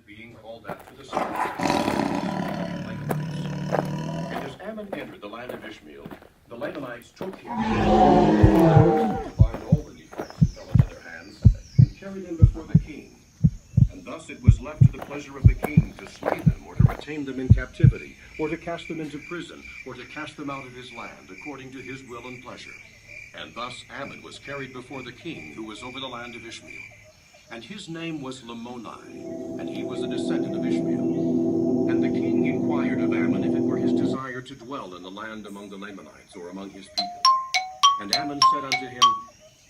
being called after the sons of Lamanites. And as Ammon entered the land of Ishmael, the Lamanites took him, to bind all the Nephites who fell into their hands, and carried them before the king. And thus it was left to the pleasure of the king to slay them, or to retain them in captivity, or to cast them into prison, or to cast them out of his land, according to his will and pleasure. And thus Ammon was carried before the king, who was over the land of Ishmael. And his name was Lamoni, and he was a descendant of Ishmael. And the king inquired of Ammon if it were his desire to dwell in the land among the Lamanites, or among his people. And Ammon said unto him,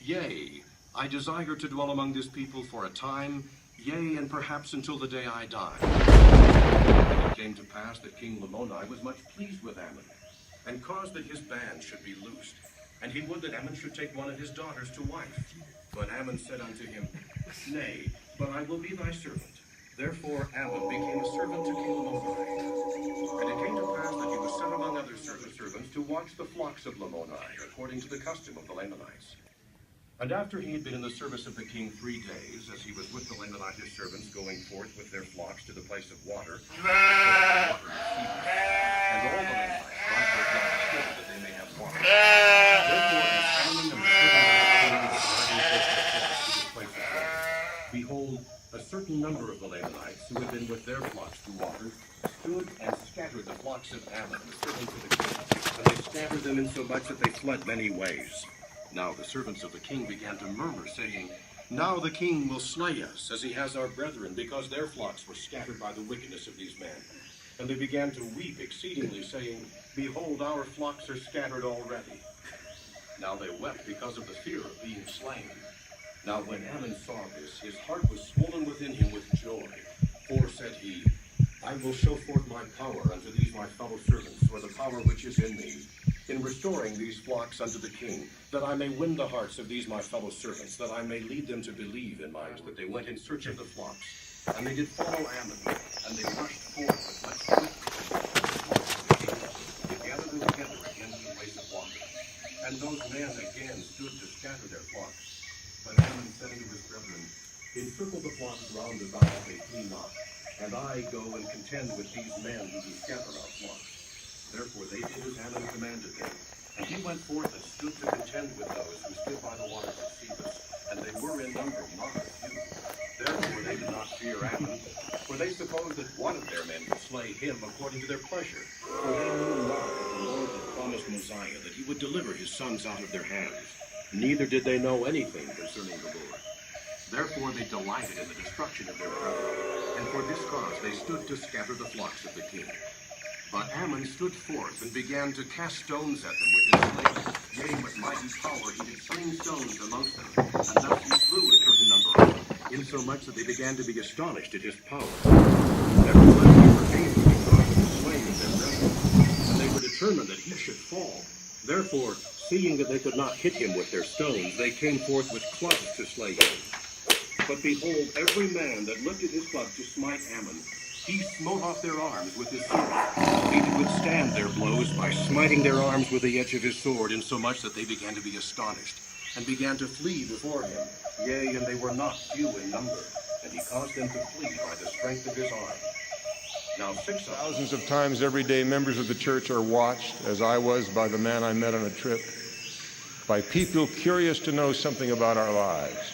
Yea, I desire to dwell among this people for a time, yea, and perhaps until the day I die. And it came to pass that King Lamoni was much pleased with Ammon, and caused that his band should be loosed. And he would that Ammon should take one of his daughters to wife. But Ammon said unto him, Nay, but I will be thy servant. Therefore Ammon became a servant to King Lamoni. And it came to pass that he was set among other servants to watch the flocks of Lamoni, according to the custom of the Lamanites. And after he had been in the service of the king 3 days, as he was with the Lamanite his servants, going forth with their flocks to the place of water, and all the Lamanites brought their flocks thither that they may have water. Therefore, as Ammon and the servants of the place of water, behold, a certain number of the Lamanites, who had been with their flocks to water, stood and scattered the flocks of Ammon, the servants of the king, and they scattered them insomuch that they fled many ways. Now the servants of the king began to murmur, saying, Now the king will slay us, as he has our brethren, because their flocks were scattered by the wickedness of these men. And they began to weep exceedingly, saying, Behold, our flocks are scattered already. Now they wept because of the fear of being slain. Now when Ammon saw this, his heart was swollen within him with joy. For, said he, I will show forth my power unto these my fellow servants, for the power which is in me, in restoring these flocks unto the king, that I may win the hearts of these my fellow servants, that I may lead them to believe in mine, that they went in search of the flocks. And they did follow Ammon, and they rushed forth with much swiftness. They gathered them together again to the place of water. And those men again stood to scatter their flocks. But Ammon said unto his brethren, Encircle the flocks round about, they flee not, and I go and contend with these men who do scatter our flocks. Therefore they did as Ammon commanded them. And he went forth and stood to contend with those who stood by the waters of Sebus, and they were in number not a few. Therefore they did not fear Ammon, for they supposed that one of their men would slay him according to their pleasure. For they knew not that the Lord had promised Mosiah that he would deliver his sons out of their hands. Neither did they know anything concerning the Lord. Therefore they delighted in the destruction of their brethren, and for this cause they stood to scatter the flocks of the king. But Ammon stood forth and began to cast stones at them with his sling. Yea, with mighty power he did fling stones amongst them, and thus he slew a certain number of them, insomuch that they began to be astonished at his power. Nevertheless they were angry because of the slaying of their brethren, and they were determined that he should fall. Therefore, seeing that they could not hit him with their stones, they came forth with clubs to slay him. But behold, every man that lifted his club to smite Ammon, he smote off their arms with his sword. He did withstand their blows by smiting their arms with the edge of his sword, insomuch that they began to be astonished, and began to flee before him. Yea, and they were not few in number, and he caused them to flee by the strength of his arm. Now thousands of times every day members of the church are watched, as I was by the man I met on a trip, by people curious to know something about our lives.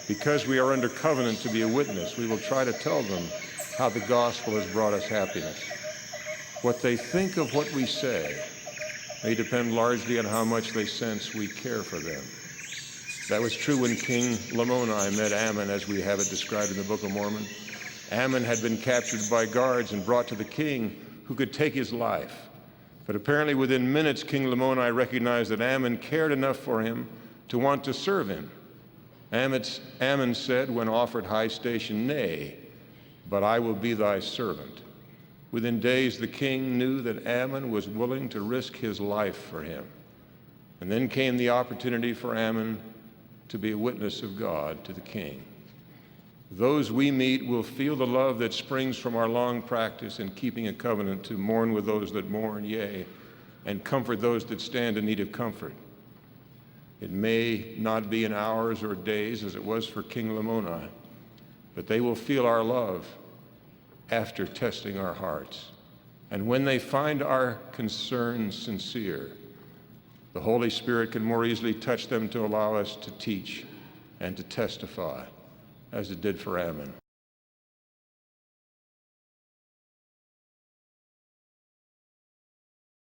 Because we are under covenant to be a witness, we will try to tell them how the gospel has brought us happiness. What they think of what we say may depend largely on how much they sense we care for them. That was true when King Lamoni met Ammon, as we have it described in the Book of Mormon. Ammon had been captured by guards and brought to the king, who could take his life. But apparently within minutes, King Lamoni recognized that Ammon cared enough for him to want to serve him. Ammon said, when offered high station, Nay, but I will be thy servant. Within days, the king knew that Ammon was willing to risk his life for him. And then came the opportunity for Ammon to be a witness of God to the king. Those we meet will feel the love that springs from our long practice in keeping a covenant to mourn with those that mourn, yea, and comfort those that stand in need of comfort. It may not be in hours or days as it was for King Lamoni, but they will feel our love after testing our hearts. And when they find our concerns sincere, the Holy Spirit can more easily touch them to allow us to teach and to testify, as it did for Ammon.